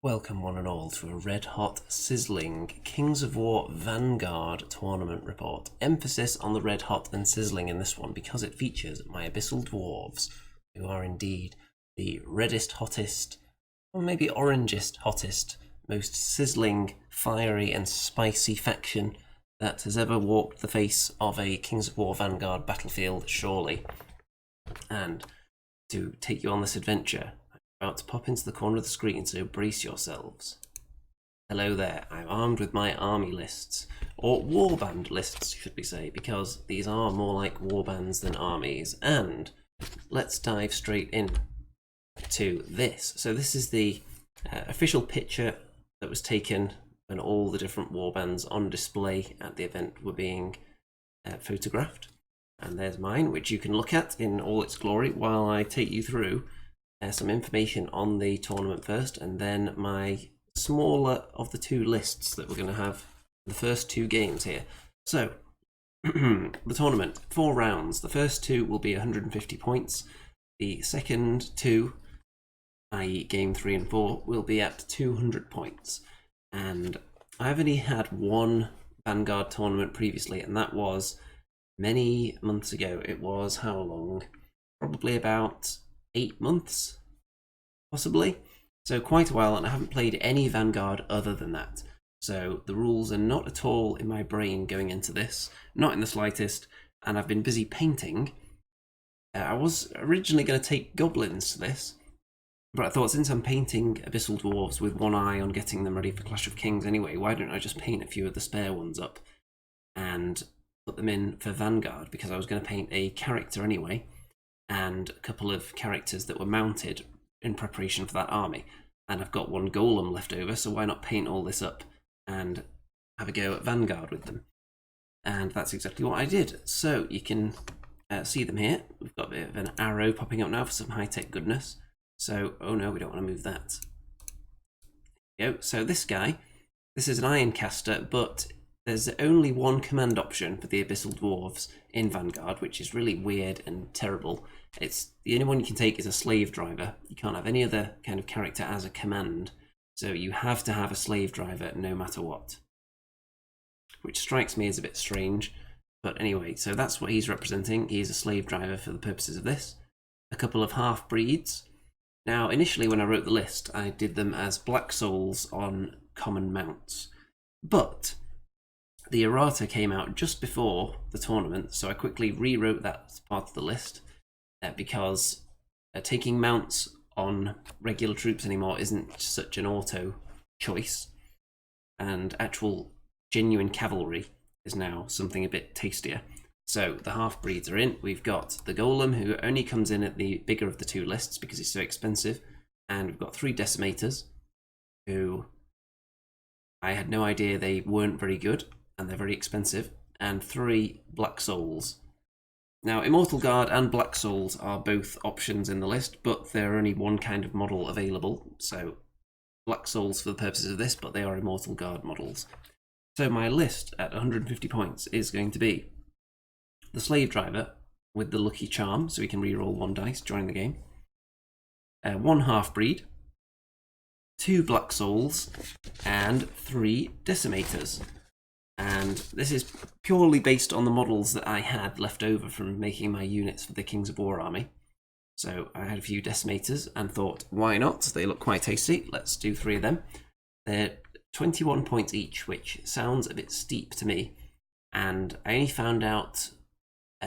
Welcome one and all to a red-hot, sizzling Kings of War Vanguard tournament report. Emphasis on the red-hot and sizzling in this one because it features my Abyssal Dwarfs, who are indeed the reddest, hottest, or maybe orangest, hottest, most sizzling, fiery and spicy faction that has ever walked the face of a Kings of War Vanguard battlefield, surely. And to take you on this adventure, about to pop into the corner of the screen, so brace yourselves. Hello there, I'm armed with my army lists, or warband lists should we say, because these are more like warbands than armies, and let's dive straight in to this. So this is the official picture that was taken when all the different warbands on display at the event were being photographed. And there's mine, which you can look at in all its glory while I take you through some information on the tournament first, and then my smaller of the two lists that we're going to have the first two games here. So, the tournament, 4 rounds. The first 2 will be 150 points. The second 2, i.e. game 3 and 4, will be at 200 points. And I've only had one Vanguard tournament previously, and that was many months ago. It was how long? Probably about 8 months, possibly. So quite a while, and I haven't played any Vanguard other than that. So the rules are not at all in my brain going into this, not in the slightest, and I've been busy painting. I was originally going to take goblins to this, but I thought since I'm painting Abyssal Dwarfs with one eye on getting them ready for Clash of Kings anyway, why don't I just paint a few of the spare ones up and put them in for Vanguard, because I was going to paint a character anyway, and a couple of characters that were mounted in preparation for that army. And I've got one golem left over, so why not paint all this up and have a go at Vanguard with them? And that's exactly what I did. So you can see them here. We've got a bit of an arrow popping up now for some high-tech goodness. So, oh no, we don't want to move that. There we go. So this guy, this is an Ironcaster, but there's only one command option for the Abyssal Dwarves in Vanguard, which is really weird and terrible. It's the only one you can take is a slave driver. You can't have any other kind of character as a command, so you have to have a slave driver no matter what, which strikes me as a bit strange. But anyway, so that's what he's representing. He is a slave driver for the purposes of this. A couple of half-breeds. Now, initially when I wrote the list, I did them as Black Souls on common mounts, but the errata came out just before the tournament, so I quickly rewrote that part of the list because taking mounts on regular troops anymore isn't such an auto choice, and actual genuine cavalry is now something a bit tastier. So the half-breeds are in. We've got the golem, who only comes in at the bigger of the two lists because he's so expensive, and we've got 3 decimators, who I had no idea they weren't very good, and they're very expensive, and 3 Black Souls. Now, Immortal Guard and Black Souls are both options in the list, but they're only one kind of model available, so Black Souls for the purposes of this, but they are Immortal Guard models. So my list at 150 points is going to be the Slave Driver with the Lucky Charm, so we can reroll 1 dice during the game, 1 Half-Breed, 2 Black Souls, and 3 Decimators. And this is purely based on the models that I had left over from making my units for the Kings of War army. So I had a few Decimators and thought, why not? They look quite tasty. Let's do 3 of them. They're 21 points each, which sounds a bit steep to me. And I only found out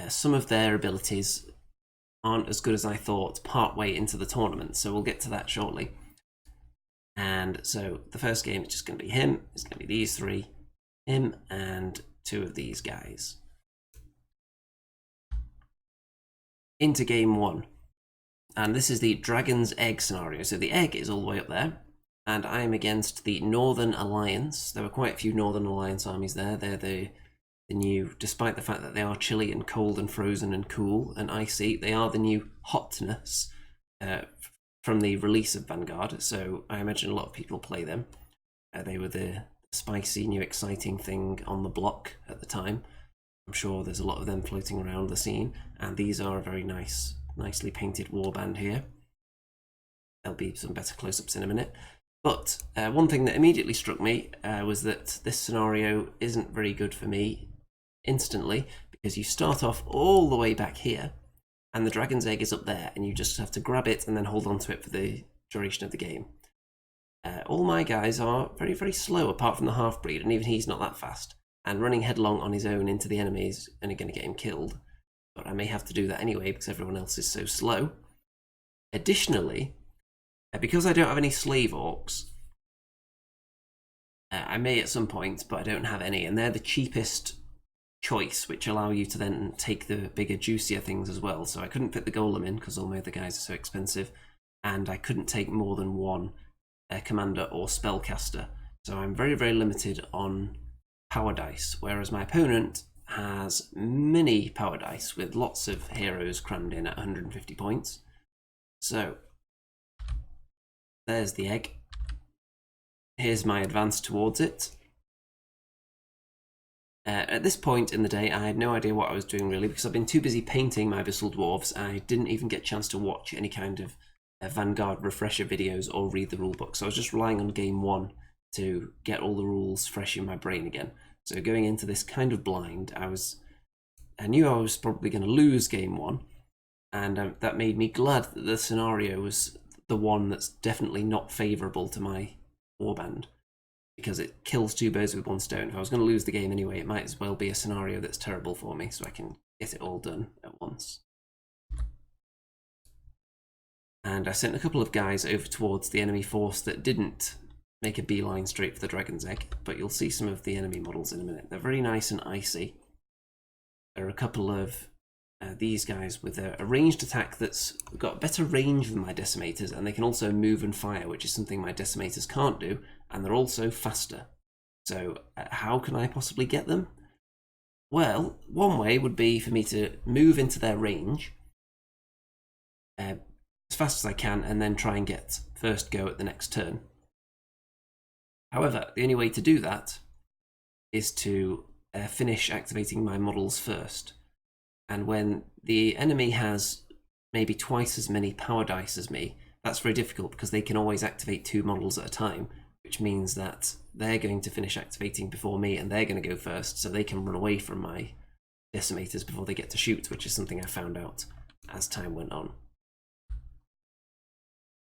some of their abilities aren't as good as I thought partway into the tournament, so we'll get to that shortly. And so the first game is just going to be him. It's going to be these 3. Him and 2 of these guys. Into game 1. And this is the Dragon's Egg scenario. So the egg is all the way up there. And I am against the Northern Alliance. There were quite a few Northern Alliance armies there. They're the new, despite the fact that they are chilly and cold and frozen and cool and icy, they are the new hotness from the release of Vanguard. So I imagine a lot of people play them. They were the spicy new exciting thing on the block at the time. I'm sure there's a lot of them floating around the scene, and these are a very nicely painted warband here. There'll be some better close-ups in a minute. But one thing that immediately struck me was that this scenario isn't very good for me instantly, because you start off all the way back here, and the dragon's egg is up there, and you just have to grab it and then hold on to it for the duration of the game. All my guys are very, very slow, apart from the half-breed, and even he's not that fast. And running headlong on his own into the enemy is only going to get him killed. But I may have to do that anyway, because everyone else is so slow. Additionally, because I don't have any slave orcs, I may at some point, but I don't have any, and they're the cheapest choice, which allow you to then take the bigger, juicier things as well. So I couldn't fit the golem in, because all my other guys are so expensive, and I couldn't take more than one commander or spellcaster. So I'm very, very limited on power dice, whereas my opponent has many power dice with lots of heroes crammed in at 150 points. So there's the egg. Here's my advance towards it. At this point in the day, I had no idea what I was doing really, because I've been too busy painting my Abyssal Dwarfs. I didn't even get a chance to watch any kind of Vanguard refresher videos or read the rulebook. So I was just relying on game one to get all the rules fresh in my brain again. So going into this kind of blind, I knew I was probably going to lose game one, and that made me glad that the scenario was the one that's definitely not favourable to my warband, because it kills two birds with one stone. If I was going to lose the game anyway, it might as well be a scenario that's terrible for me, so I can get it all done at once. And I sent a couple of guys over towards the enemy force that didn't make a beeline straight for the dragon's egg, but you'll see some of the enemy models in a minute. They're very nice and icy. There are a couple of these guys with a ranged attack that's got better range than my decimators, and they can also move and fire, which is something my decimators can't do, and they're also faster. So how can I possibly get them? Well, one way would be for me to move into their range as fast as I can, and then try and get first go at the next turn. However, the only way to do that is to finish activating my models first. And when the enemy has maybe twice as many power dice as me, that's very difficult, because they can always activate two models at a time, which means that they're going to finish activating before me, and they're going to go first, so they can run away from my decimators before they get to shoot, which is something I found out as time went on.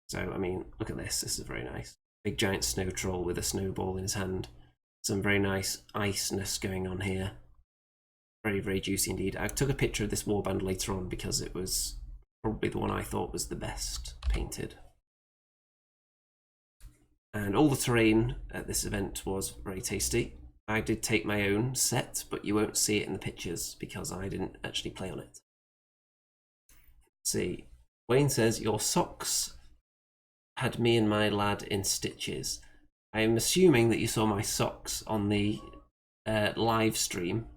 So, I mean, look at this. This is very nice. Big giant snow troll with a snowball in his hand. Some very nice iceness going on here. Very, very juicy indeed. I took a picture of this warband later on, because it was probably the one I thought was the best painted. And all the terrain at this event was very tasty. I did take my own set, but you won't see it in the pictures because I didn't actually play on it. Let's see, Wayne says, your socks had me and my lad in stitches. I'm assuming that you saw my socks on the live stream,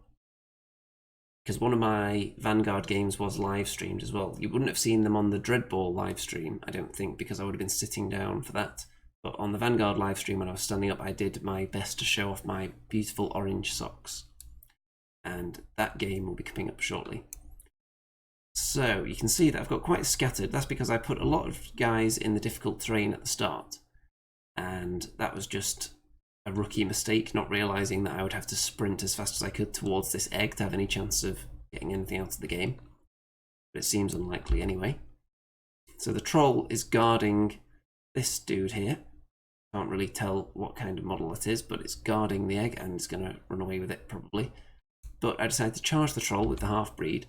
because one of my Vanguard games was live streamed as well. You wouldn't have seen them on the Dreadball live stream, I don't think, because I would have been sitting down for that. But on the Vanguard live stream, when I was standing up, I did my best to show off my beautiful orange socks. And that game will be coming up shortly. So you can see that I've got quite scattered. That's because I put a lot of guys in the difficult terrain at the start. And that was just a rookie mistake, not realising that I would have to sprint as fast as I could towards this egg to have any chance of getting anything out of the game. But it seems unlikely anyway. So the troll is guarding this dude here. Can't really tell what kind of model it is, but it's guarding the egg and it's going to run away with it probably. But I decided to charge the troll with the half-breed.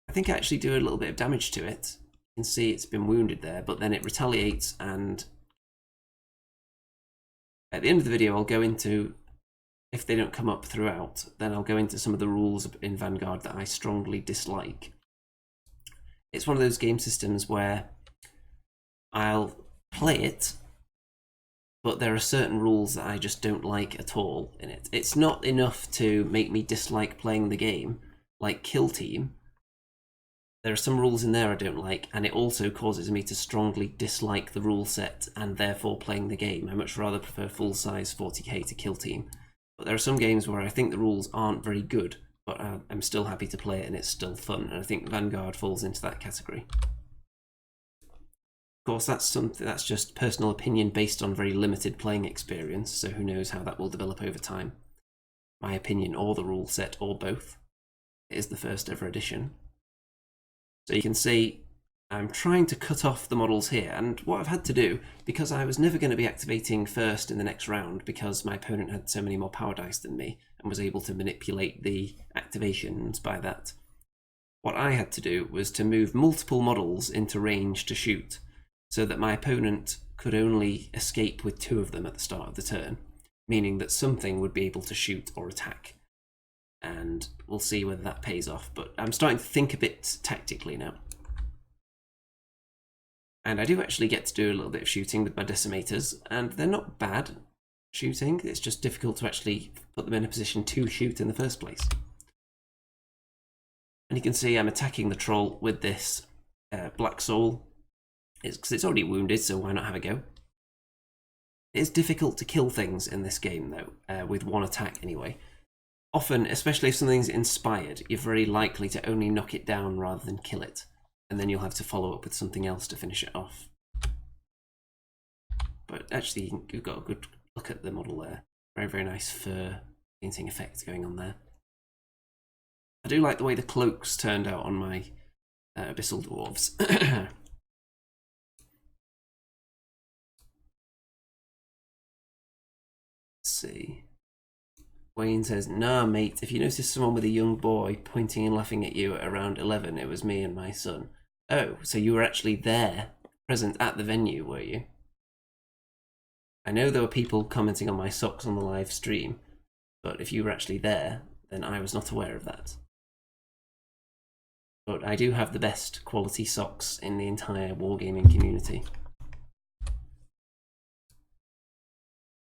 I think I actually do a little bit of damage to it. You can see it's been wounded there, but then it retaliates, and at the end of the video I'll go into, if they don't come up throughout, then I'll go into some of the rules in Vanguard that I strongly dislike. It's one of those game systems where I'll play it, but there are certain rules that I just don't like at all in it. It's not enough to make me dislike playing the game, like Kill Team. There are some rules in there I don't like, and it also causes me to strongly dislike the rule set and therefore playing the game. I much rather prefer full-size 40k to Kill Team. But there are some games where I think the rules aren't very good, but I'm still happy to play it and it's still fun, and I think Vanguard falls into that category. course, that's just personal opinion based on very limited playing experience, so who knows how that will develop over time. My opinion or the rule set or both. It is the first ever edition. So you can see I'm trying to cut off the models here, and what I've had to do, because I was never going to be activating first in the next round because my opponent had so many more power dice than me and was able to manipulate the activations by that, what I had to do was to move multiple models into range to shoot, so that my opponent could only escape with 2 of them at the start of the turn, meaning that something would be able to shoot or attack. And we'll see whether that pays off, but I'm starting to think a bit tactically now. And I do actually get to do a little bit of shooting with my decimators, and they're not bad shooting, it's just difficult to actually put them in a position to shoot in the first place. And you can see I'm attacking the troll with this Black Soul. It's because it's already wounded, so why not have a go? It's difficult to kill things in this game, though, with one attack anyway. Often, especially if something's inspired, you're very likely to only knock it down rather than kill it, and then you'll have to follow up with something else to finish it off. But actually, you've got a good look at the model there. Very, very nice fur painting effect going on there. I do like the way the cloaks turned out on my Abyssal Dwarfs. Let's see. Wayne says, "Nah, mate, if you notice someone with a young boy pointing and laughing at you at around 11, it was me and my son." Oh, so you were actually there, present at the venue, were you? I know there were people commenting on my socks on the live stream, but if you were actually there, then I was not aware of that. But I do have the best quality socks in the entire wargaming community.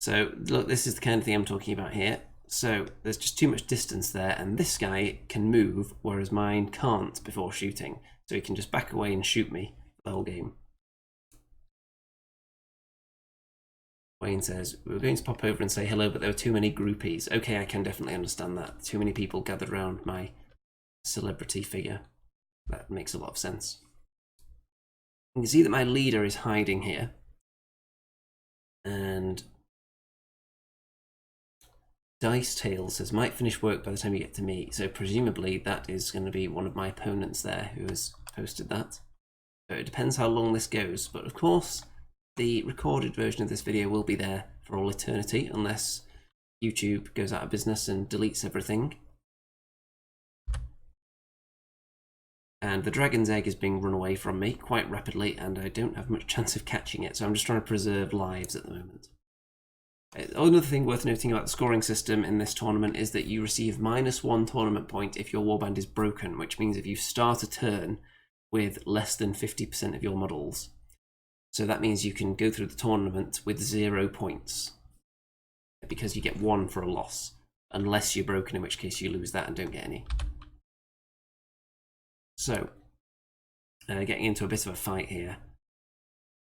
So, look, this is the kind of thing I'm talking about here. So, there's just too much distance there, and this guy can move, whereas mine can't before shooting. So he can just back away and shoot me the whole game. Wayne says, "We were going to pop over and say hello, but there were too many groupies." Okay, I can definitely understand that. Too many people gathered around my celebrity figure. That makes a lot of sense. You can see that my leader is hiding here. And Dice Tail says, "Might finish work by the time you get to me." So presumably that is going to be one of my opponents there who has posted that. So it depends how long this goes. But of course, the recorded version of this video will be there for all eternity, unless YouTube goes out of business and deletes everything. And the dragon's egg is being run away from me quite rapidly, and I don't have much chance of catching it, so I'm just trying to preserve lives at the moment. Another thing worth noting about the scoring system in this tournament is that you receive -1 tournament point if your warband is broken, which means if you start a turn with less than 50% of your models. So that means you can go through the tournament with 0 points, because you get 1 for a loss, unless you're broken, in which case you lose that and don't get any. So, getting into a bit of a fight here.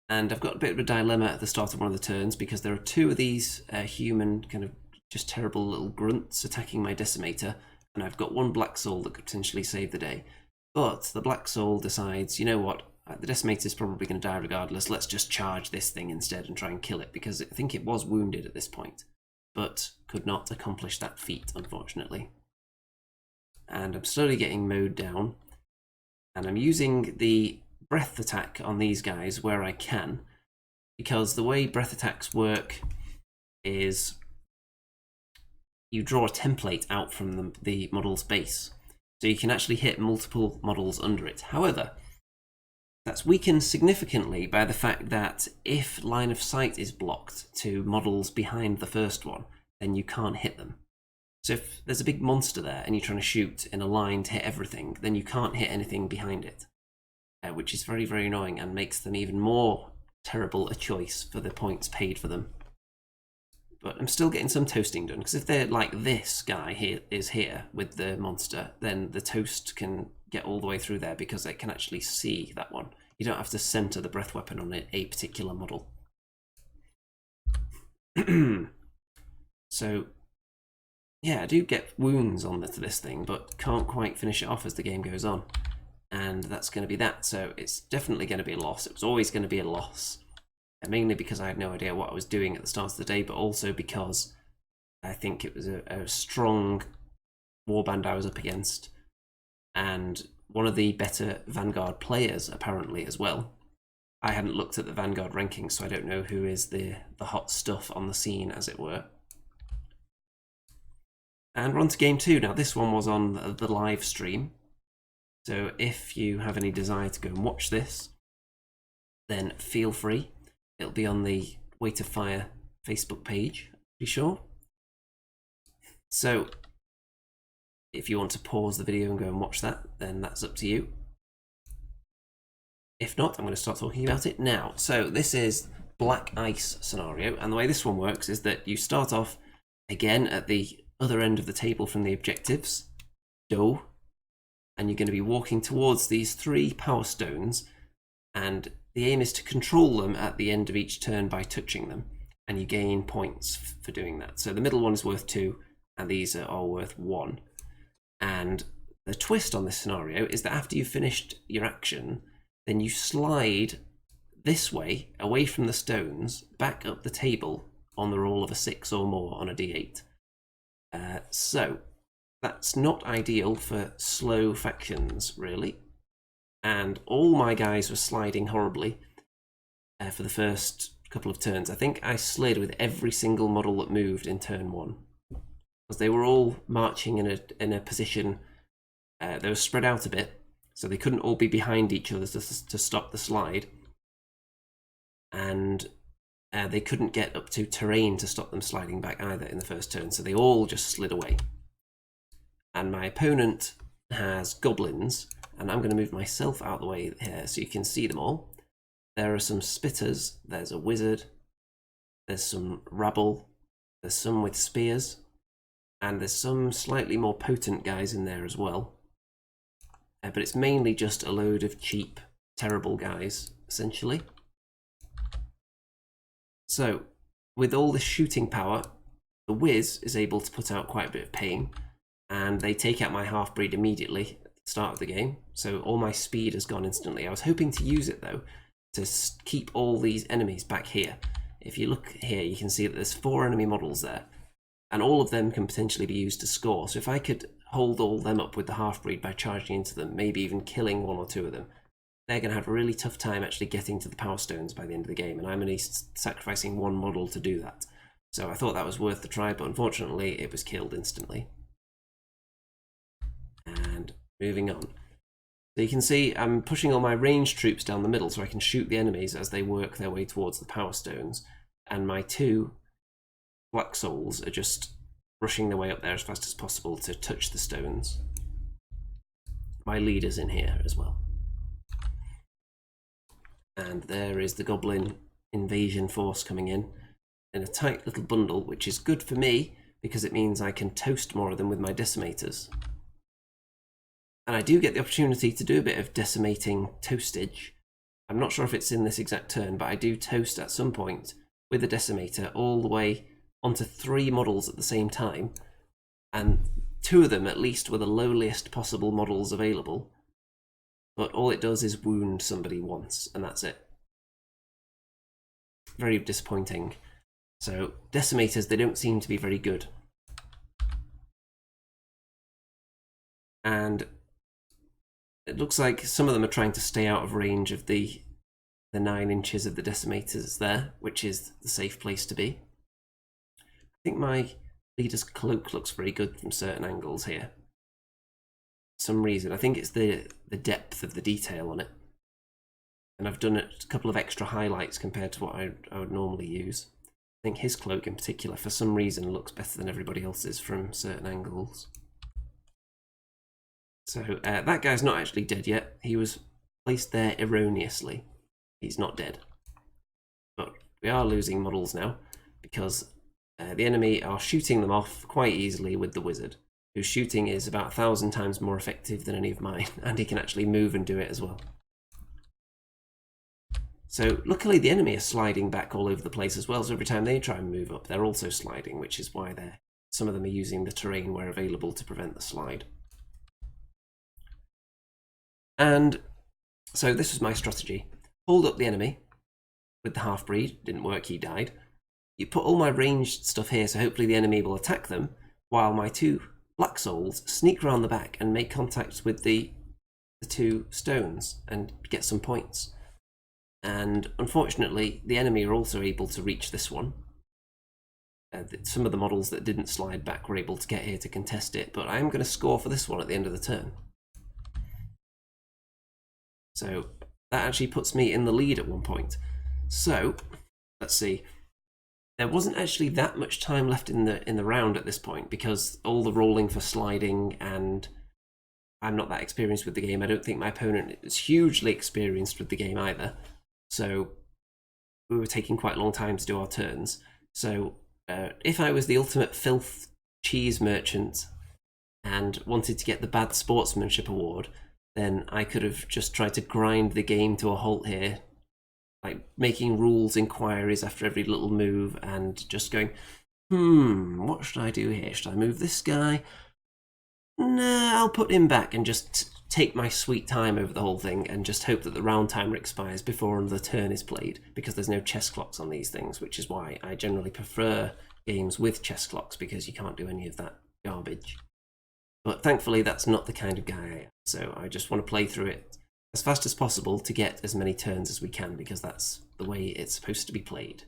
And I've got a bit of a dilemma at the start of one of the turns, because there are 2 of these human, kind of just terrible little grunts attacking my decimator, and I've got 1 Black Soul that could potentially save the day. But the Black Soul decides, you know what, the decimator is probably going to die regardless, let's just charge this thing instead and try and kill it, because I think it was wounded at this point, but could not accomplish that feat, unfortunately. And I'm slowly getting mowed down. And I'm using the breath attack on these guys where I can, because the way breath attacks work is you draw a template out from the model's base, so you can actually hit multiple models under it. However, that's weakened significantly by the fact that if line of sight is blocked to models behind the first one, then you can't hit them. So if there's a big monster there and you're trying to shoot in a line to hit everything, then you can't hit anything behind it, which is very, very annoying and makes them even more terrible a choice for the points paid for them. But I'm still getting some toasting done, because if they're like this guy here is here with the monster, then the toast can get all the way through there because they can actually see that one. You don't have to center the breath weapon on a particular model. So yeah, I do get wounds on this thing, but can't quite finish it off as the game goes on. And that's going to be that. So it's definitely going to be a loss. It was always going to be a loss. And mainly because I had no idea what I was doing at the start of the day, but also because I think it was a strong warband I was up against. And one of the better Vanguard players, apparently, as well. I hadn't looked at the Vanguard rankings, so I don't know who is the hot stuff on the scene, as it were. And we're on to game 2. Now, this one was on the live stream. So if you have any desire to go and watch this, then feel free. It'll be on the Way to Fire Facebook page, be sure. So if you want to pause the video and go and watch that, then that's up to you. If not, I'm going to start talking about it now. So this is Black Ice scenario, and the way this one works is that you start off again at the other end of the table from the objectives, Do, and you're going to be walking towards these 3 power stones, and the aim is to control them at the end of each turn by touching them, and you gain points for doing that. So the middle one is worth 2, and these are all worth 1. And the twist on this scenario is that after you've finished your action, then you slide this way, away from the stones, back up the table on the roll of a 6 or more on a d8. So that's not ideal for slow factions, really. And all my guys were sliding horribly for the first couple of turns. I think I slid with every single model that moved in turn 1. Because they were all marching in a position, they were spread out a bit, so they couldn't all be behind each other to stop the slide. And they couldn't get up to terrain to stop them sliding back either in the first turn, so they all just slid away. And my opponent has goblins, and I'm going to move myself out of the way here so you can see them all. There are some spitters, there's a wizard, there's some rabble, there's some with spears, and there's some slightly more potent guys in there as well. But it's mainly just a load of cheap, terrible guys, essentially. So, with all this shooting power, the Wiz is able to put out quite a bit of pain, and they take out my half-breed immediately at the start of the game, so all my speed has gone instantly. I was hoping to use it, though, to keep all these enemies back here. If you look here, you can see that there's 4 enemy models there, and all of them can potentially be used to score. So if I could hold all them up with the half-breed by charging into them, maybe even killing 1 or 2 of them, they're going to have a really tough time actually getting to the power stones by the end of the game, and I'm only sacrificing 1 model to do that. So I thought that was worth the try, but unfortunately it was killed instantly. And moving on. So you can see I'm pushing all my ranged troops down the middle so I can shoot the enemies as they work their way towards the power stones, and my 2 Black Souls are just rushing their way up there as fast as possible to touch the stones. My leader's in here as well. And there is the Goblin invasion force coming in a tight little bundle, which is good for me because it means I can toast more of them with my decimators. And I do get the opportunity to do a bit of decimating toastage. I'm not sure if it's in this exact turn, but I do toast at some point with a decimator all the way onto 3 models at the same time, and 2 of them at least were the lowliest possible models available. But all it does is wound somebody once, and that's it. Very disappointing. So, decimators, they don't seem to be very good. And it looks like some of them are trying to stay out of range of the 9 inches of the decimators there, which is the safe place to be. I think my leader's cloak looks very good from certain angles here. For some reason, I think it's the depth of the detail on it. And I've done a couple of extra highlights compared to what I would normally use. I think his cloak in particular, for some reason, looks better than everybody else's from certain angles. So that guy's not actually dead yet. He was placed there erroneously. He's not dead. But we are losing models now because the enemy are shooting them off quite easily with the wizard, whose shooting is about 1,000 times more effective than any of mine, and he can actually move and do it as well. So luckily the enemy are sliding back all over the place as well, so every time they try and move up, they're also sliding, which is why some of them are using the terrain where available to prevent the slide. And so this was my strategy. Hold up the enemy with the half-breed. Didn't work, he died. You put all my ranged stuff here, so hopefully the enemy will attack them, while my 2 black souls sneak around the back and make contact with the 2 stones and get some points. And unfortunately, the enemy are also able to reach this one. Some of the models that didn't slide back were able to get here to contest it, but I am going to score for this one at the end of the turn. So that actually puts me in the lead at one point. So let's see. There wasn't actually that much time left in the round at this point, because all the rolling for sliding, and I'm not that experienced with the game. I don't think my opponent is hugely experienced with the game either. So we were taking quite a long time to do our turns. So if I was the ultimate filth cheese merchant and wanted to get the bad sportsmanship award, then I could have just tried to grind the game to a halt here, like making rules inquiries after every little move and just going, what should I do here? Should I move this guy? Nah, I'll put him back and just take my sweet time over the whole thing and just hope that the round timer expires before another turn is played, because there's no chess clocks on these things, which is why I generally prefer games with chess clocks, because you can't do any of that garbage. But thankfully that's not the kind of guy I am, so I just want to play through it as fast as possible to get as many turns as we can, because that's the way it's supposed to be played.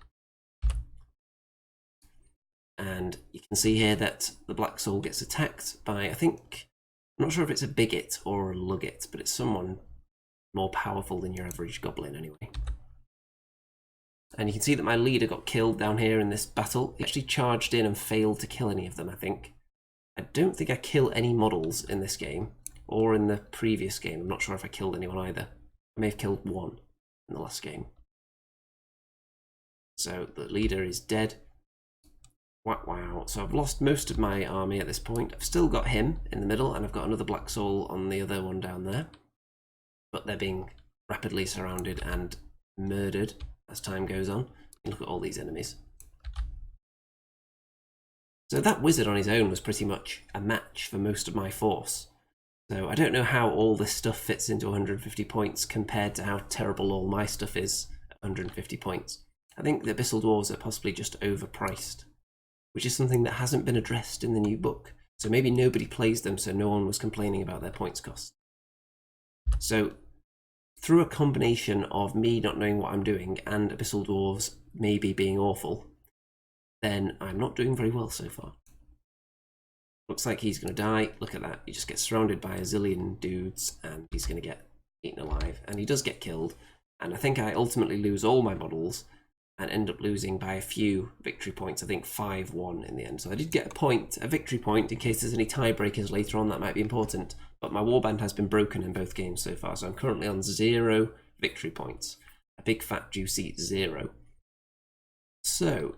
And you can see here that the black soul gets attacked by, I think, I'm not sure if it's a bigot or a lugget, but it's someone more powerful than your average goblin anyway. And you can see that my leader got killed down here in this battle. He actually charged in and failed to kill any of them, I think. I don't think I kill any models in this game, or in the previous game. I'm not sure if I killed anyone either. I may have killed one in the last game. So the leader is dead. Wow. So I've lost most of my army at this point. I've still got him in the middle, and I've got another black soul on the other one down there. But they're being rapidly surrounded and murdered as time goes on. Look at all these enemies. So that wizard on his own was pretty much a match for most of my force. So I don't know how all this stuff fits into 150 points compared to how terrible all my stuff is at 150 points. I think the Abyssal Dwarfs are possibly just overpriced, which is something that hasn't been addressed in the new book. So maybe nobody plays them, so no one was complaining about their points cost. So through a combination of me not knowing what I'm doing and Abyssal Dwarves maybe being awful, then I'm not doing very well so far. Looks like he's going to die. Look at that. He just gets surrounded by a zillion dudes and he's going to get eaten alive. And he does get killed. And I think I ultimately lose all my models and end up losing by a few victory points. I think 5-1 in the end. So I did get a victory point in case there's any tiebreakers later on that might be important. But my warband has been broken in both games so far. So I'm currently on 0 victory points. A big fat juicy 0. So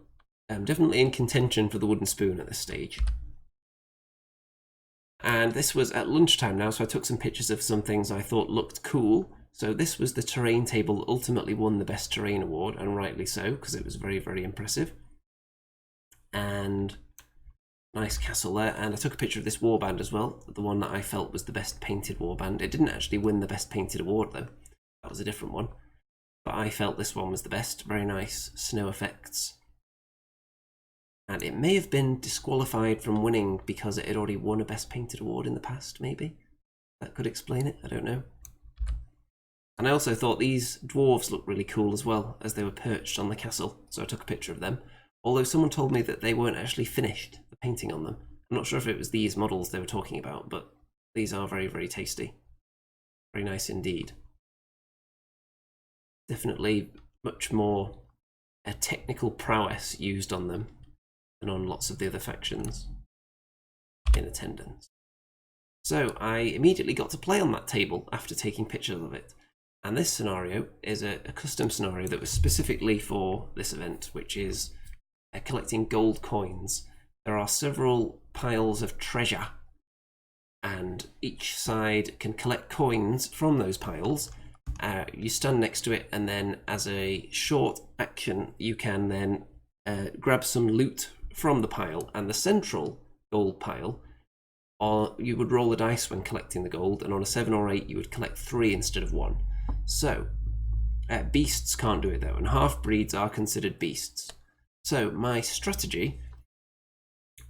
I'm definitely in contention for the wooden spoon at this stage. And this was at lunchtime now, so I took some pictures of some things I thought looked cool. So this was the terrain table that ultimately won the best terrain award, and rightly so, because it was very, very impressive. And nice castle there. And I took a picture of this warband as well, the one that I felt was the best painted warband. It didn't actually win the best painted award though. That was a different one. But I felt this one was the best. Very nice snow effects. And it may have been disqualified from winning because it had already won a Best Painted award in the past, maybe? That could explain it, I don't know. And I also thought these dwarves looked really cool as well, as they were perched on the castle, so I took a picture of them. Although someone told me that they weren't actually finished, the painting on them. I'm not sure if it was these models they were talking about, but these are very, very tasty. Very nice indeed. Definitely much more technical prowess used on them and on lots of the other factions in attendance. So I immediately got to play on that table after taking pictures of it. And this scenario is a custom scenario that was specifically for this event, which is collecting gold coins. There are several piles of treasure, and each side can collect coins from those piles. You stand next to it, and then as a short action, you can then grab some loot from the pile, and the central gold pile or you would roll a dice when collecting the gold, and on a 7 or 8 you would collect 3 instead of 1. So beasts can't do it though, and half-breeds are considered beasts. So my strategy,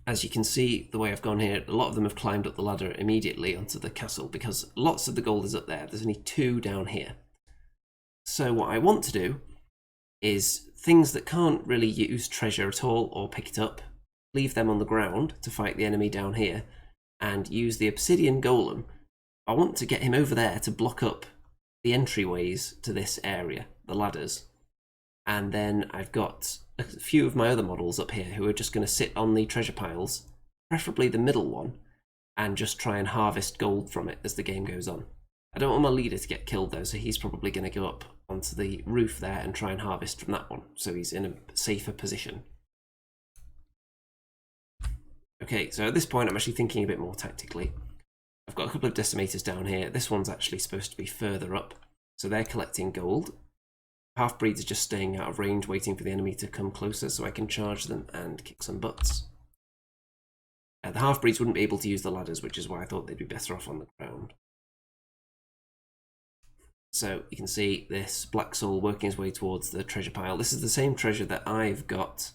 as you can see the way I've gone here, a lot of them have climbed up the ladder immediately onto the castle because lots of the gold is up there. There's only 2 down here. So what I want to do is things that can't really use treasure at all or pick it up, leave them on the ground to fight the enemy down here, and use the obsidian golem. I want to get him over there to block up the entryways to this area, the ladders. And then I've got a few of my other models up here who are just going to sit on the treasure piles, preferably the middle one, and just try and harvest gold from it as the game goes on. I don't want my leader to get killed though, so he's probably going to go up onto the roof there and try and harvest from that one, so he's in a safer position. Okay, so at this point I'm actually thinking a bit more tactically. I've got a couple of decimators down here. This one's actually supposed to be further up, so they're collecting gold. Half-breeds are just staying out of range, waiting for the enemy to come closer so I can charge them and kick some butts. The half-breeds wouldn't be able to use the ladders, which is why I thought they'd be better off on the ground. So you can see this black soul working his way towards the treasure pile. This is the same treasure that I've got.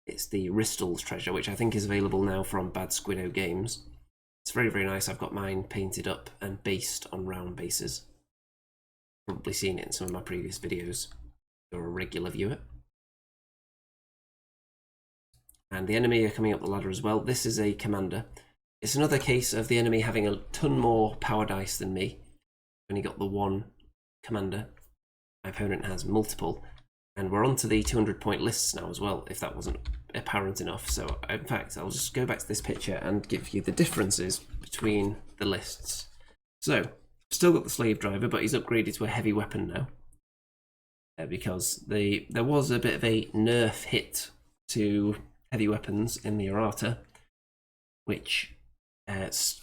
It's the Ristal's treasure, which I think is available now from Bad Squiddo Games. It's very, very nice. I've got mine painted up and based on round bases. Probably seen it in some of my previous videos. You're a regular viewer. And the enemy are coming up the ladder as well. This is a commander. It's another case of the enemy having a ton more power dice than me. I've only got the 1 commander. My opponent has multiple. And we're on to the 200-point lists now as well, if that wasn't apparent enough. So, in fact, I'll just go back to this picture and give you the differences between the lists. So, still got the slave driver, but he's upgraded to a heavy weapon now. Because there was a bit of a nerf hit to heavy weapons in the errata, which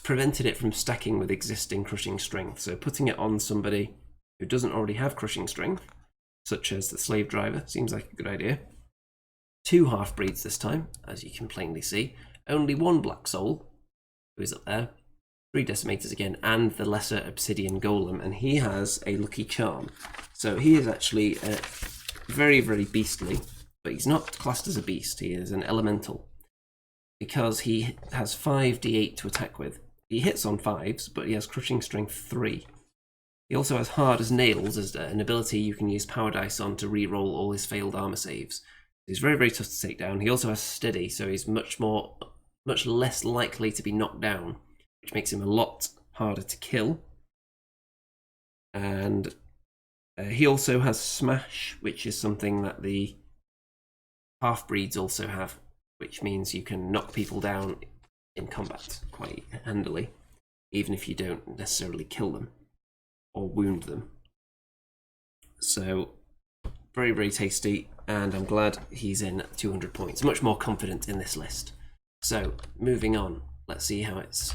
prevented it from stacking with existing crushing strength. So putting it on somebody who doesn't already have crushing strength, such as the slave driver, seems like a good idea. 2 half-breeds this time, as you can plainly see. Only 1 black soul, who is up there. 3 decimators again, and the lesser obsidian golem, and he has a lucky charm. So he is actually very, very beastly, but he's not classed as a beast. He is an elemental, because he has 5d8 to attack with. He hits on 5s, but he has crushing strength 3. He also has hard as nails as an ability you can use power dice on to re-roll all his failed armor saves. He's very, very tough to take down. He also has steady, so he's much less likely to be knocked down, which makes him a lot harder to kill. And he also has smash, which is something that the half-breeds also have, which means you can knock people down in combat quite handily, even if you don't necessarily kill them or wound them. So, very, very tasty, and I'm glad he's in 200 points. Much more confident in this list. So, moving on, let's see how it's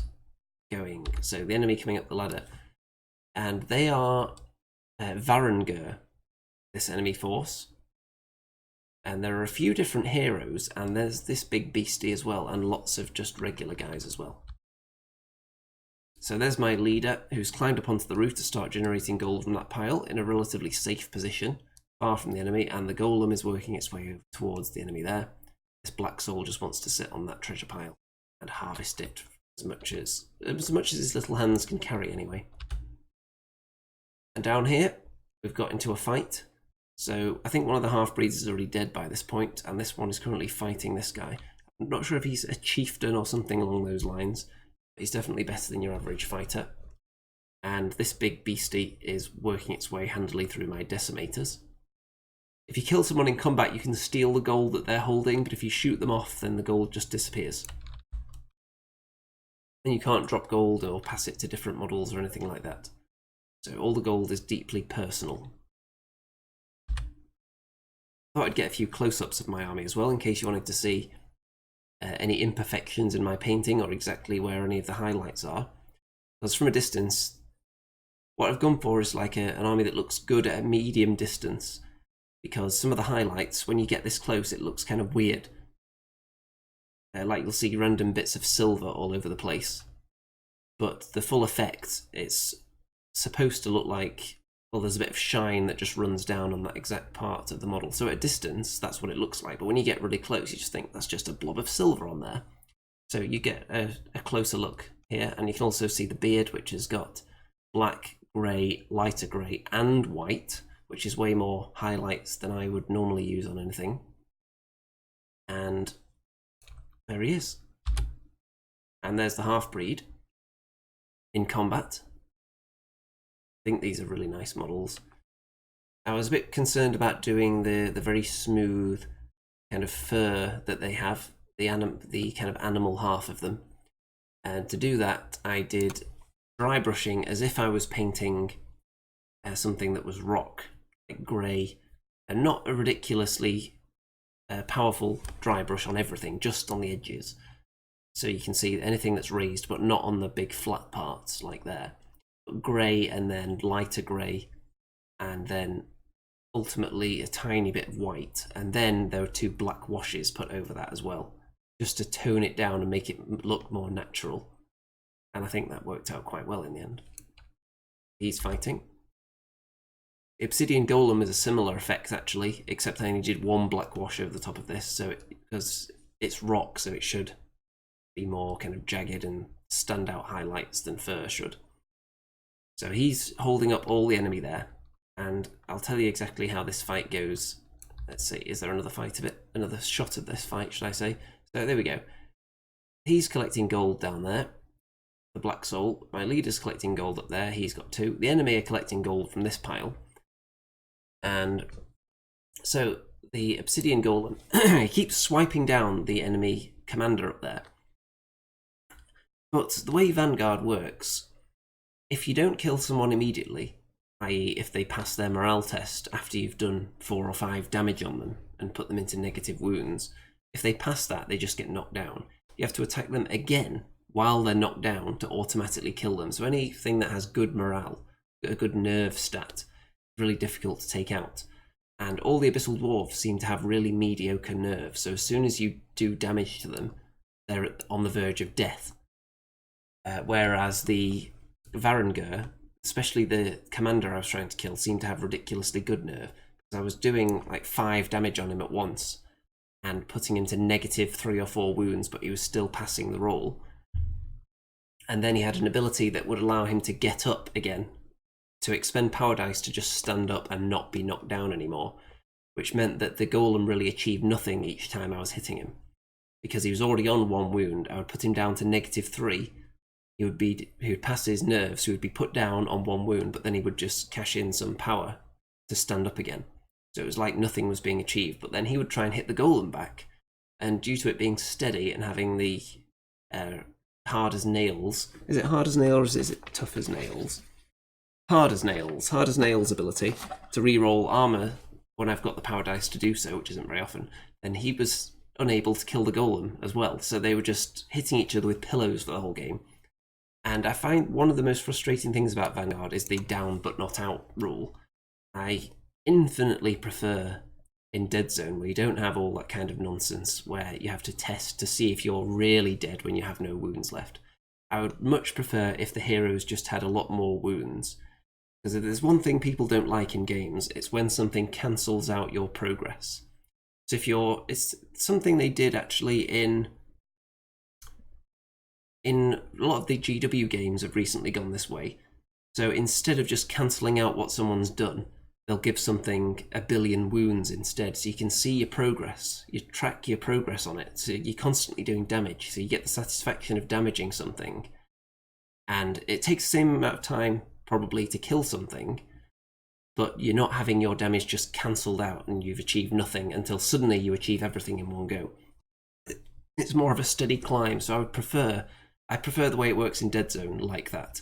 going. So, the enemy coming up the ladder, and they are Varangur, this enemy force. And there are a few different heroes, and there's this big beastie as well, and lots of just regular guys as well. So there's my leader, who's climbed up onto the roof to start generating gold from that pile in a relatively safe position, far from the enemy, and the golem is working its way towards the enemy there. This black soul just wants to sit on that treasure pile and harvest it as much as his little hands can carry anyway. And down here, we've got into a fight. So I think one of the half-breeds is already dead by this point, and this one is currently fighting this guy. I'm not sure if he's a chieftain or something along those lines. He's definitely better than your average fighter. And this big beastie is working its way handily through my decimators. If you kill someone in combat, you can steal the gold that they're holding, but if you shoot them off, then the gold just disappears. And you can't drop gold or pass it to different models or anything like that. So all the gold is deeply personal. I thought I'd get a few close-ups of my army as well, in case you wanted to see any imperfections in my painting or exactly where any of the highlights are. Because from a distance, what I've gone for is like an army that looks good at a medium distance, because some of the highlights, when you get this close, it looks kind of weird. Like you'll see random bits of silver all over the place. but the full effect, it's supposed to look like, well, there's a bit of shine that just runs down on that exact part of the model. So at a distance, that's what it looks like. But when you get really close, you just think that's just a blob of silver on there. So you get a closer look here, and you can also see the beard, which has got black, grey, lighter grey, and white, which is way more highlights than I would normally use on anything. And there he is. And there's the half-breed in combat. I think these are really nice models. I was a bit concerned about doing the very smooth kind of fur that they have, the kind of animal half of them. And to do that, I did dry brushing as if I was painting something that was rock, like grey, and not a ridiculously powerful dry brush on everything, just on the edges. So you can see anything that's raised, but not on the big flat parts like there. Grey and then lighter grey, and then ultimately a tiny bit of white, and then there were 2 black washes put over that as well, just to tone it down and make it look more natural. And I think that worked out quite well in the end. He's fighting. Obsidian Golem is a similar effect actually, except I only did 1 black wash over the top of this, so because it's rock, so it should be more kind of jagged and stand out highlights than fur should. So he's holding up all the enemy there, and I'll tell you exactly how this fight goes. Let's see, is there another fight of it? Another shot of this fight, should I say? So there we go. He's collecting gold down there, the black soul. My leader's collecting gold up there, he's got 2. The enemy are collecting gold from this pile. And so the Obsidian Golem, he keeps swiping down the enemy commander up there. But the way Vanguard works, if you don't kill someone immediately, i.e. if they pass their morale test after you've done 4 or 5 damage on them and put them into negative wounds, if they pass that, they just get knocked down. You have to attack them again while they're knocked down to automatically kill them. So anything that has good morale, a good nerve stat, really difficult to take out. And all the Abyssal Dwarfs seem to have really mediocre nerve, so as soon as you do damage to them, they're on the verge of death. Whereas the Vanguard, especially the commander I was trying to kill, seemed to have ridiculously good nerve. Because I was doing like 5 damage on him at once, and putting him to negative 3 or 4 wounds, but he was still passing the roll. And then he had an ability that would allow him to get up again, to expend power dice to just stand up and not be knocked down anymore, which meant that the golem really achieved nothing each time I was hitting him. Because he was already on 1 wound, I would put him down to negative 3. He would pass his nerves, so he would be put down on 1 wound, but then he would just cash in some power to stand up again. So it was like nothing was being achieved, but then he would try and hit the golem back, and due to it being steady and having the hard as nails, is it hard as nails or is it tough as nails? Hard as nails ability to reroll armor when I've got the power dice to do so, which isn't very often, then he was unable to kill the golem as well, so they were just hitting each other with pillows for the whole game. And I find one of the most frustrating things about Vanguard is the down but not out rule. I infinitely prefer in Dead Zone, where you don't have all that kind of nonsense where you have to test to see if you're really dead when you have no wounds left. I would much prefer if the heroes just had a lot more wounds. Because if there's one thing people don't like in games, it's when something cancels out your progress. So if it's something they did actually in a lot of the GW games have recently gone this way. So instead of just cancelling out what someone's done, they'll give something 1 billion wounds instead, so you can see your progress. You track your progress on it, so you're constantly doing damage, so you get the satisfaction of damaging something. And it takes the same amount of time, probably, to kill something, but you're not having your damage just cancelled out and you've achieved nothing until suddenly you achieve everything in one go. It's more of a steady climb, so I prefer the way it works in Dead Zone like that,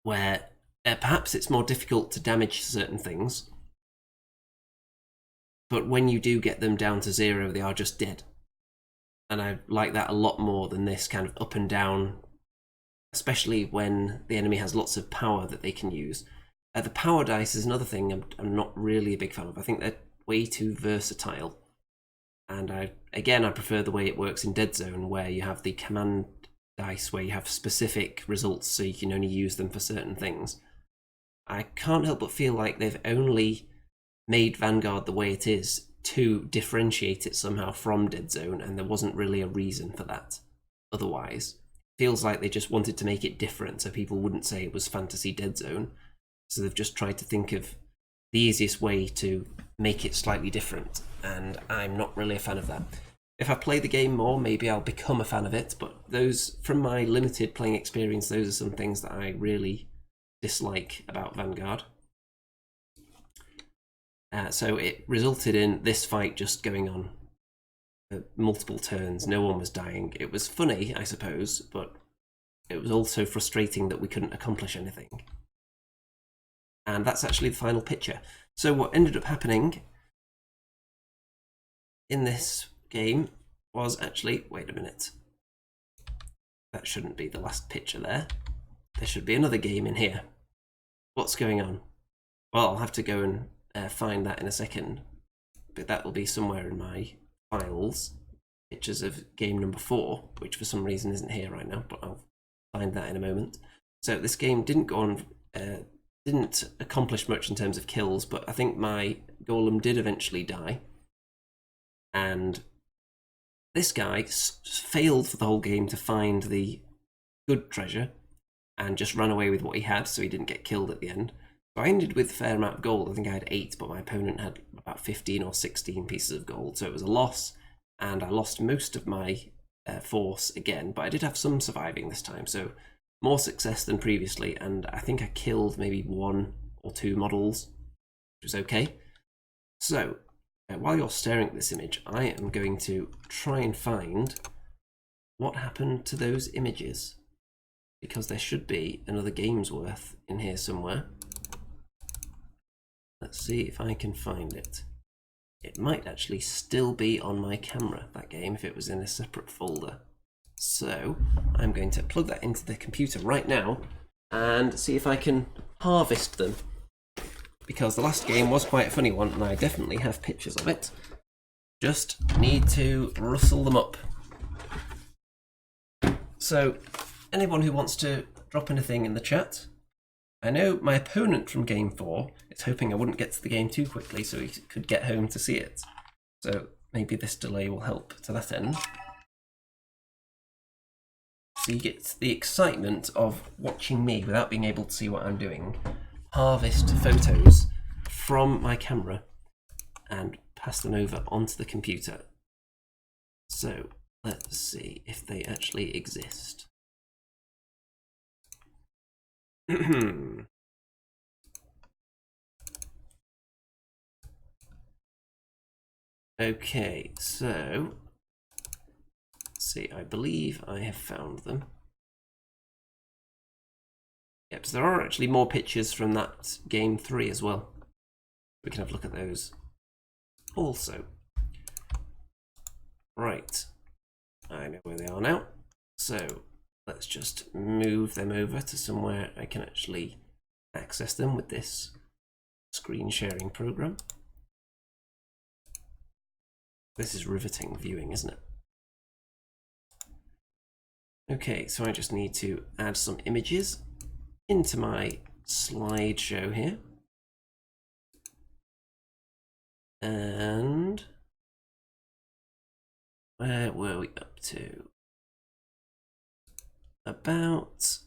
where perhaps it's more difficult to damage certain things, but when you do get them down to 0, they are just dead. And I like that a lot more than this kind of up and down, especially when the enemy has lots of power that they can use. The power dice is another thing I'm not really a big fan of. I think they're way too versatile. And I prefer the way it works in Dead Zone, where you have the command dice where you have specific results so you can only use them for certain things. I can't help but feel like they've only made Vanguard the way it is to differentiate it somehow from Dead Zone, and there wasn't really a reason for that otherwise. Feels like they just wanted to make it different so people wouldn't say it was Fantasy Dead Zone. So they've just tried to think of the easiest way to make it slightly different, and I'm not really a fan of that. If I play the game more, maybe I'll become a fan of it, but those, from my limited playing experience, those are some things that I really dislike about Vanguard. So it resulted in this fight just going on multiple turns. No one was dying. It was funny, I suppose, but it was also frustrating that we couldn't accomplish anything. And that's actually the final picture. So what ended up happening in this game was actually, wait a minute, that shouldn't be the last picture there. There should be another game in here. What's going on? Well, I'll have to go and find that in a second, but that will be somewhere in my files. Pictures of game number 4, which for some reason isn't here right now, but I'll find that in a moment. So this game didn't go on, didn't accomplish much in terms of kills, but I think my golem did eventually die. And this guy failed for the whole game to find the good treasure and just ran away with what he had, so he didn't get killed at the end. So I ended with a fair amount of gold. I think I had 8, but my opponent had about 15 or 16 pieces of gold, so it was a loss, and I lost most of my force again, but I did have some surviving this time, so more success than previously, and I think I killed maybe 1 or 2 models, which was okay. So while you're staring at this image, I am going to try and find what happened to those images, because there should be another game's worth in here somewhere. Let's see if I can find it. It might actually still be on my camera, that game, if it was in a separate folder. So I'm going to plug that into the computer right now and see if I can harvest them, because the last game was quite a funny one and I definitely have pictures of it. Just need to rustle them up. So anyone who wants to drop anything in the chat. I know my opponent from game 4 is hoping I wouldn't get to the game too quickly so he could get home to see it. So maybe this delay will help to that end. So you get the excitement of watching me without being able to see what I'm doing. Harvest photos from my camera and pass them over onto the computer. So let's see if they actually exist. Okay, so let's see, I believe I have found them. Yep, so there are actually more pictures from that game 3 as well. We can have a look at those also. Right, I know where they are now. So let's just move them over to somewhere I can actually access them with this screen sharing program. This is riveting viewing, isn't it? Okay, so I just need to add some images into my slideshow here. And where were we up to? About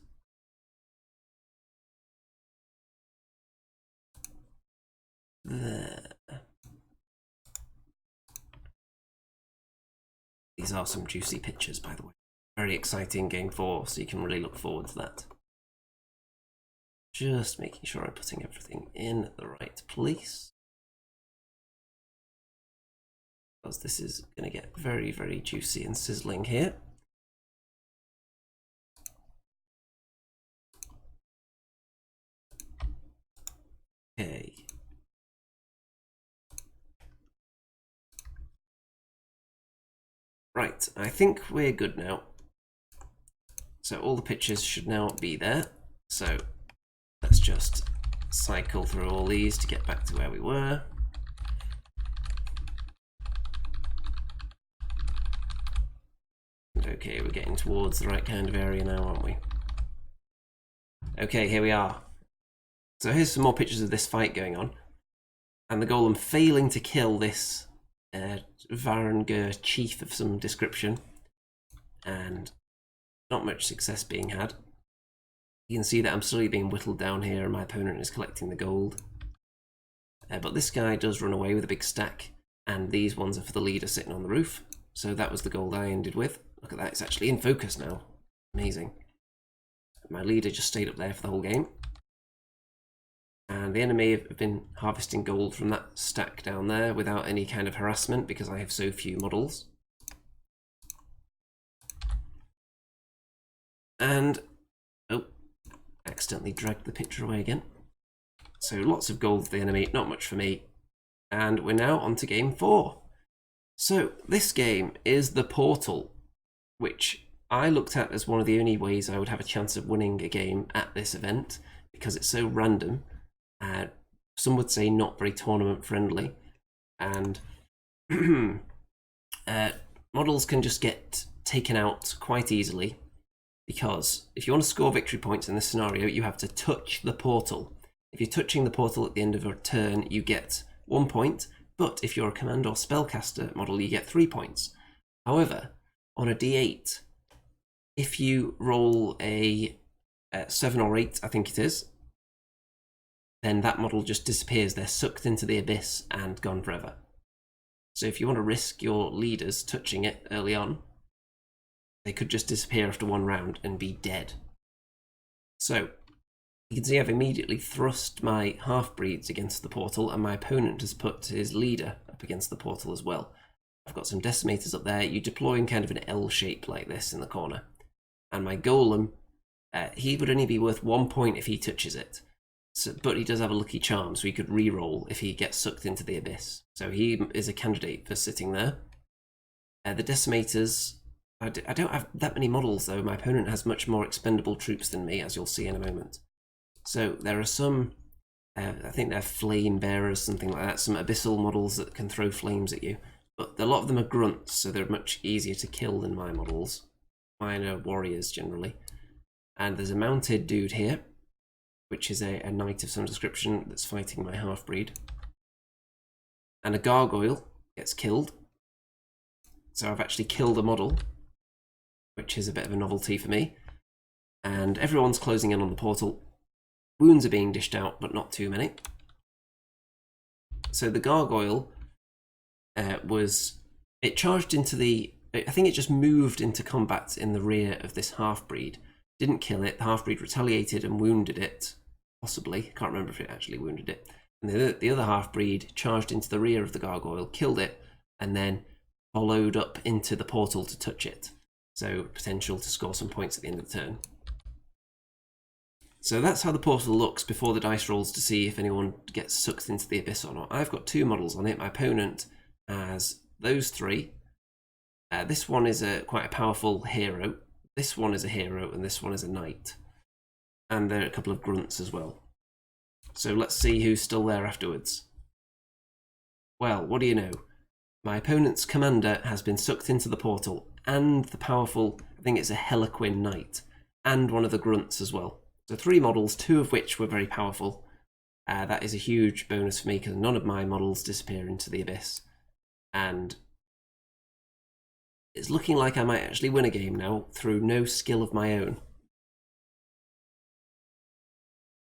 there. These are some juicy pictures, by the way. Very exciting game 4, so you can really look forward to that. Just making sure I'm putting everything in the right place, because this is going to get very, very juicy and sizzling here. Okay. Right, I think we're good now. So all the pictures should now be there. So let's just cycle through all these to get back to where we were. And Okay, we're getting towards the right kind of area now, aren't we? Okay, here we are. So here's some more pictures of this fight going on. And the golem failing to kill this Vanguard chief of some description. And not much success being had. You can see that I'm slowly being whittled down here and my opponent is collecting the gold. But this guy does run away with a big stack, and these ones are for the leader sitting on the roof. So that was the gold I ended with. Look at that, it's actually in focus now. Amazing. My leader just stayed up there for the whole game. And the enemy have been harvesting gold from that stack down there without any kind of harassment because I have so few models. And, oh, accidentally dragged the picture away again. So lots of gold for the enemy, not much for me. And we're now on to game 4. So this game is the Portal, which I looked at as one of the only ways I would have a chance of winning a game at this event because it's so random. Some would say not very tournament friendly, and models can just get taken out quite easily because if you want to score victory points in this scenario, you have to touch the portal. If you're touching the portal at the end of a turn, you get 1 point, but if you're a command or spellcaster model, you get 3 points. However, on a d8, if you roll a 7 or 8, I think it is, then that model just disappears. They're sucked into the abyss and gone forever. So if you want to risk your leaders touching it early on, they could just disappear after 1 round and be dead. So you can see I've immediately thrust my half-breeds against the portal, and my opponent has put his leader up against the portal as well. I've got some decimators up there. You deploy in kind of an L shape like this in the corner. And my golem, he would only be worth 1 point if he touches it. So, but he does have a lucky charm, so he could re-roll if he gets sucked into the abyss. So he is a candidate for sitting there. The decimators, I don't have that many models though. My opponent has much more expendable troops than me, as you'll see in a moment. So there are some, I think they're flame bearers, something like that, some abyssal models that can throw flames at you. But a lot of them are grunts, so they're much easier to kill than my models. Mine are warriors generally. And there's a mounted dude here, which is a knight of some description that's fighting my half-breed. And a gargoyle gets killed. So I've actually killed a model, which is a bit of a novelty for me. And everyone's closing in on the portal. Wounds are being dished out, but not too many. So the gargoyle it charged into the, I think it just moved into combat in the rear of this half-breed. Didn't kill it, the half-breed retaliated and wounded it, possibly, can't remember if it actually wounded it. And the other half-breed charged into the rear of the gargoyle, killed it, and then followed up into the portal to touch it. So potential to score some points at the end of the turn. So that's how the portal looks before the dice rolls to see if anyone gets sucked into the abyss or not. I've got 2 models on it. My opponent has those 3. This one is quite a powerful hero. This one is a hero, and this one is a knight. And there are a couple of grunts as well. So let's see who's still there afterwards. Well, what do you know? My opponent's commander has been sucked into the portal, and the powerful, I think it's a Heliquin knight, and one of the grunts as well. So 3 models, 2 of which were very powerful. That is a huge bonus for me because none of my models disappear into the abyss. And it's looking like I might actually win a game now through no skill of my own.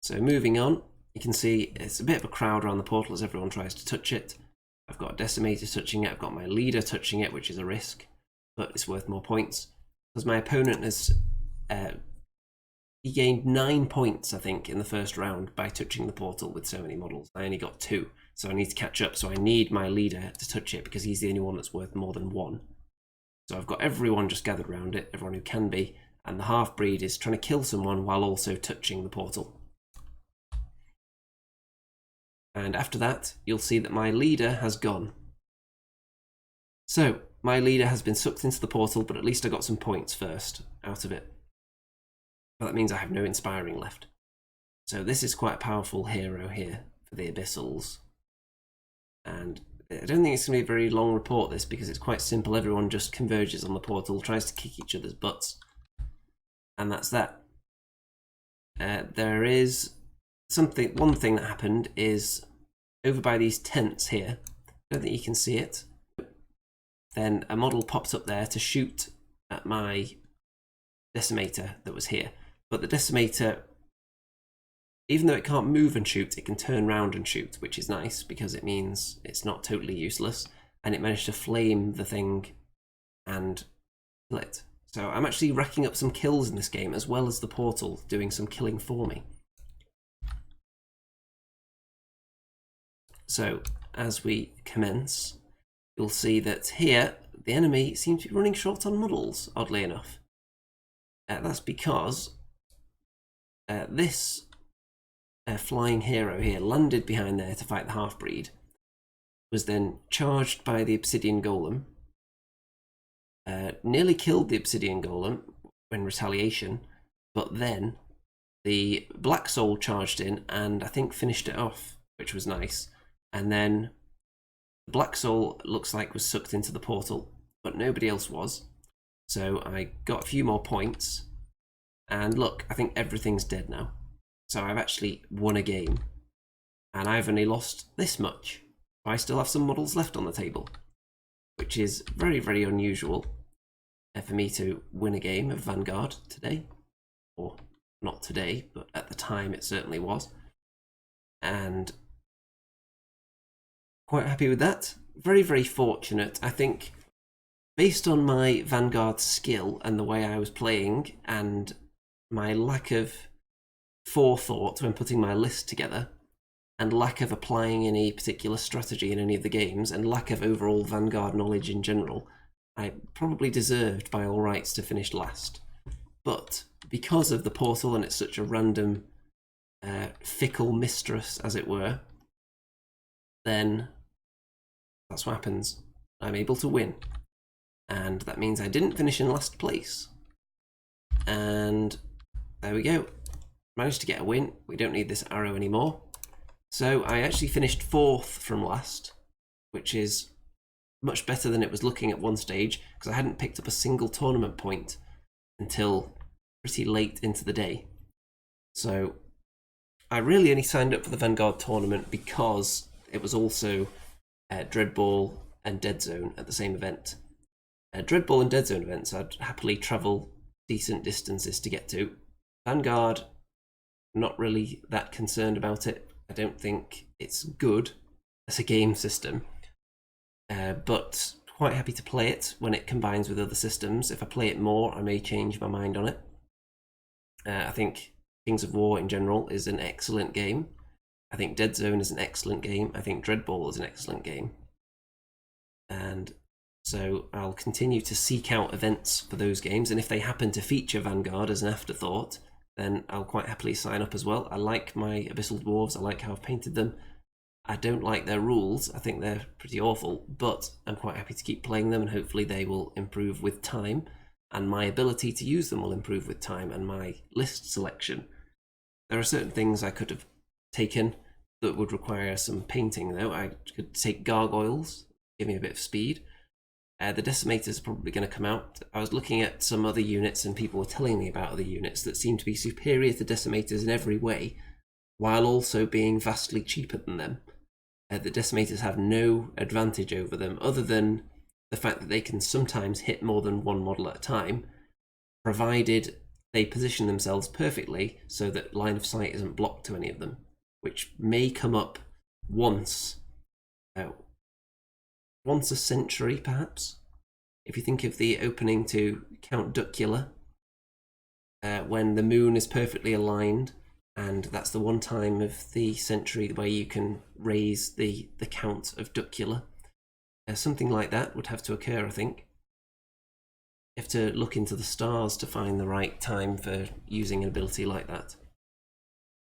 So moving on, you can see it's a bit of a crowd around the portal as everyone tries to touch it. I've got a decimator touching it, I've got my leader touching it, which is a risk, but it's worth more points. Because my opponent has he gained 9 points, I think, in the first round by touching the portal with so many models. I only got 2, so I need to catch up. So I need my leader to touch it because he's the only one that's worth more than 1. So I've got everyone just gathered around it, everyone who can be, and the half-breed is trying to kill someone while also touching the portal. And after that, you'll see that my leader has gone. So my leader has been sucked into the portal, but at least I got some points first out of it. But that means I have no inspiring left. So this is quite a powerful hero here for the Abyssals. And I don't think it's going to be a very long report, this, because it's quite simple. Everyone just converges on the portal, tries to kick each other's butts, and that's that. There is one thing that happened is over by these tents here. I don't think you can see it. Then a model popped up there to shoot at my decimator that was here. But the decimator, even though it can't move and shoot, it can turn around and shoot, which is nice because it means it's not totally useless. And it managed to flame the thing and kill it. So I'm actually racking up some kills in this game, as well as the portal doing some killing for me. So as we commence, you'll see that here the enemy seems to be running short on models, oddly enough. That's because this flying hero here landed behind there to fight the half-breed, was then charged by the obsidian golem, nearly killed the obsidian golem in retaliation, but then the black soul charged in and I think finished it off, which was nice. And then the black soul looks like was sucked into the portal, but nobody else was. So I got a few more points, and look, I think everything's dead now. So I've actually won a game, and I've only lost this much. I still have some models left on the table, which is very, very unusual for me to win a game of Vanguard today. Or not today, but at the time it certainly was. And quite happy with that. Very, very fortunate. I think based on my Vanguard skill and the way I was playing and my lack of forethought when putting my list together, and lack of applying any particular strategy in any of the games, and lack of overall Vanguard knowledge in general, I probably deserved by all rights to finish last. But because of the portal and it's such a random, fickle mistress, as it were, then that's what happens. I'm able to win. And that means I didn't finish in last place. And there we go. Managed to get a win. We don't need this arrow anymore. So I actually finished 4th from last, which is much better than it was looking at one stage, because I hadn't picked up a single tournament point until pretty late into the day. So I really only signed up for the Vanguard tournament because it was also Dreadball and Dead Zone at the same event. Dreadball and Dead Zone events I'd happily travel decent distances to get to. Vanguard, not really that concerned about it. I don't think it's good as a game system, but quite happy to play it when it combines with other systems. If I play it more, I may change my mind on it. I think Kings of War in general is an excellent game. I think Dead Zone is an excellent game. I think Dreadball is an excellent game. And so I'll continue to seek out events for those games, and if they happen to feature Vanguard as an afterthought, then I'll quite happily sign up as well. I like my Abyssal Dwarfs, I like how I've painted them. I don't like their rules, I think they're pretty awful, but I'm quite happy to keep playing them, and hopefully they will improve with time, and my ability to use them will improve with time, and my list selection. There are certain things I could have taken that would require some painting though. I could take gargoyles, give me a bit of speed. The decimators are probably going to come out. I was looking at some other units and people were telling me about other units that seem to be superior to decimators in every way, while also being vastly cheaper than them. The decimators have no advantage over them other than the fact that they can sometimes hit more than one model at a time, provided they position themselves perfectly so that line of sight isn't blocked to any of them, which may come up once a century, perhaps. If you think of the opening to Count Duckula, when the moon is perfectly aligned, and that's the one time of the century where you can raise the count of Duckula. Something like that would have to occur, I think. You have to look into the stars to find the right time for using an ability like that.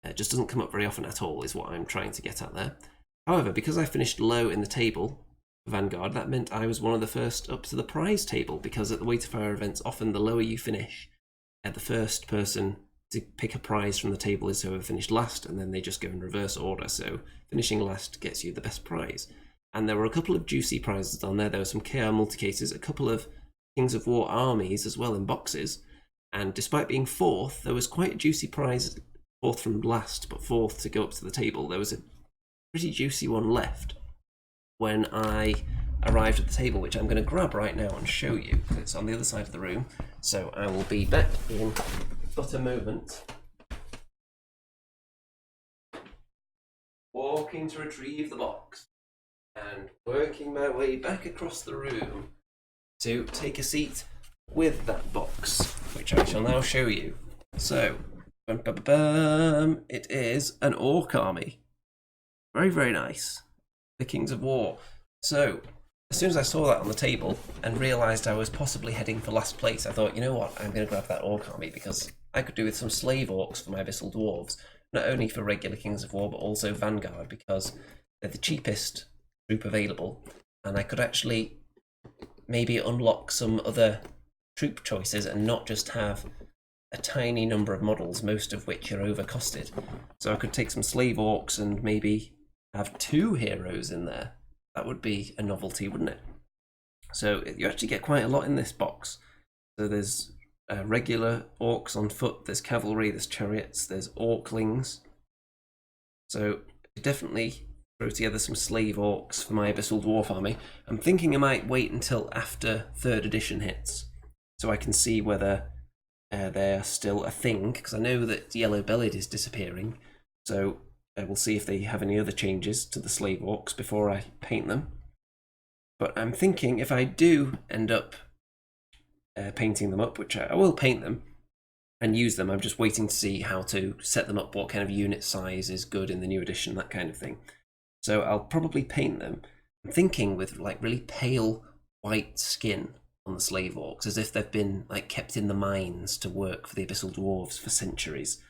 It just doesn't come up very often at all, is what I'm trying to get at there. However, because I finished low in the table, Vanguard, that meant I was one of the first up to the prize table, because at the Way to Fire events, often the lower you finish, the first person to pick a prize from the table is whoever finished last, and then they just go in reverse order, so finishing last gets you the best prize. and there were a couple of juicy prizes on there. There were some KoW multi-cases, a couple of Kings of War armies as well in boxes, and despite being fourth, there was quite a juicy prize, fourth from last, but fourth to go up to the table. There was a pretty juicy one left when I arrived at the table, which I'm going to grab right now and show you, because it's on the other side of the room. So I will be back in but a moment. Walking to retrieve the box and working my way back across the room to take a seat with that box, which I shall now show you. So, it is an Orc army. Very, very nice. The Kings of War. So, as soon as I saw that on the table and realised I was possibly heading for last place, I thought, you know what, I'm going to grab that Orc army because I could do with some Slave Orcs for my Abyssal Dwarfs. Not only for regular Kings of War, but also Vanguard, because they're the cheapest group available, and I could actually maybe unlock some other troop choices and not just have a tiny number of models, most of which are overcosted. So I could take some Slave Orcs and maybe have 2 heroes in there. That would be a novelty, wouldn't it? So you actually get quite a lot in this box. So there's regular orcs on foot, there's cavalry, there's chariots, there's orclings. So definitely throw together some slave orcs for my Abyssal Dwarf army. I'm thinking I might wait until after 3rd edition hits, so I can see whether they're still a thing, because I know that Yellow Bellied is disappearing, so we'll see if they have any other changes to the slave orcs before I paint them. But I'm thinking if I do end up painting them up, which I will paint them and use them. I'm just waiting to see how to set them up, what kind of unit size is good in the new edition, that kind of thing. So I'll probably paint them. I'm thinking with like really pale white skin on the slave orcs, as if they've been like kept in the mines to work for the Abyssal Dwarves for centuries.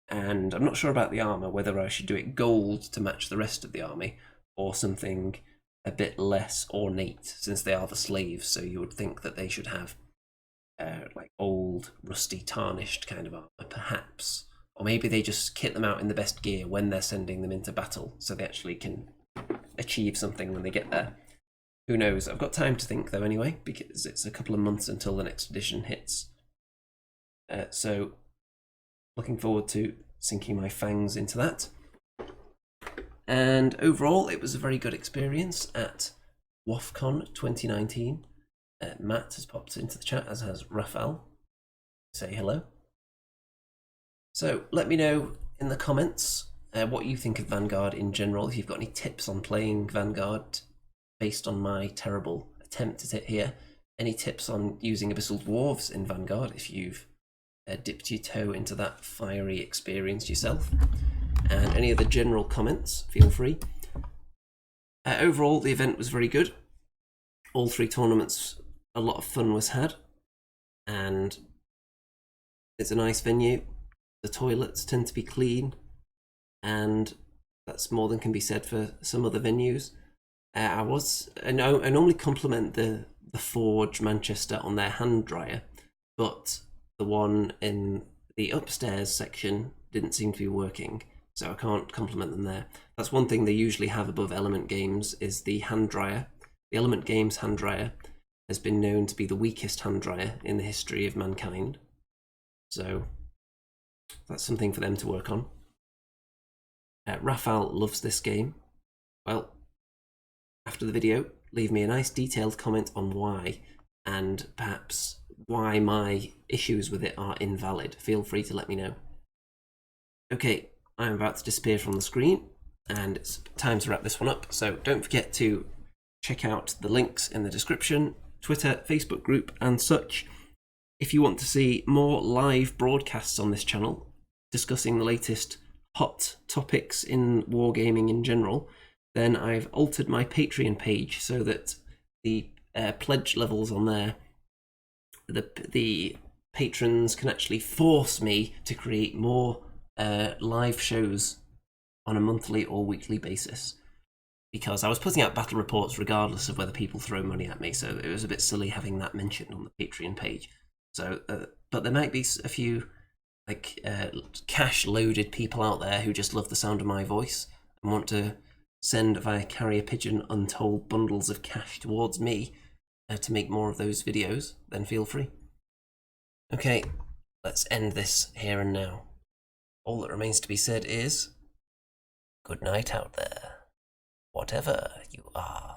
And I'm not sure about the armour, whether I should do it gold to match the rest of the army, or something a bit less ornate, since they are the slaves, so you would think that they should have like old, rusty, tarnished kind of armor, perhaps. Or maybe they just kit them out in the best gear when they're sending them into battle, so they actually can achieve something when they get there. Who knows? I've got time to think, though, anyway, because it's a couple of months until the next edition hits. So, looking forward to sinking my fangs into that. And overall, it was a very good experience at WoFCon 2019. Matt has popped into the chat, as has Raphael. Say hello. So let me know in the comments what you think of Vanguard in general, if you've got any tips on playing Vanguard based on my terrible attempt at it here. Any tips on using Abyssal Dwarves in Vanguard if you've dipped your toe into that fiery experience yourself. And any other general comments, feel free. Overall, the event was very good. All 3 tournaments, a lot of fun was had, and it's a nice venue. The toilets tend to be clean, and that's more than can be said for some other venues. I normally compliment the Forge Manchester on their hand dryer, but the one in the upstairs section didn't seem to be working, so I can't compliment them there. That's one thing they usually have above Element Games, is the hand dryer. The Element Games hand dryer has been known to be the weakest hand dryer in the history of mankind. So that's something for them to work on. Raphael loves this game. Well, after the video, leave me a nice detailed comment on why, and perhaps why my issues with it are invalid. Feel free to let me know. Okay, I'm about to disappear from the screen, and it's time to wrap this one up. So don't forget to check out the links in the description, Twitter, Facebook group, and such. If you want to see more live broadcasts on this channel, discussing the latest hot topics in wargaming in general, then I've altered my Patreon page so that the pledge levels on there, the patrons can actually force me to create more live shows on a monthly or weekly basis. Because I was putting out battle reports regardless of whether people throw money at me, so it was a bit silly having that mentioned on the Patreon page. So, but there might be a few like cash-loaded people out there who just love the sound of my voice and want to send via carrier pigeon untold bundles of cash towards me to make more of those videos, then feel free. Okay, let's end this here and now. All that remains to be said is, good night out there, whatever you are.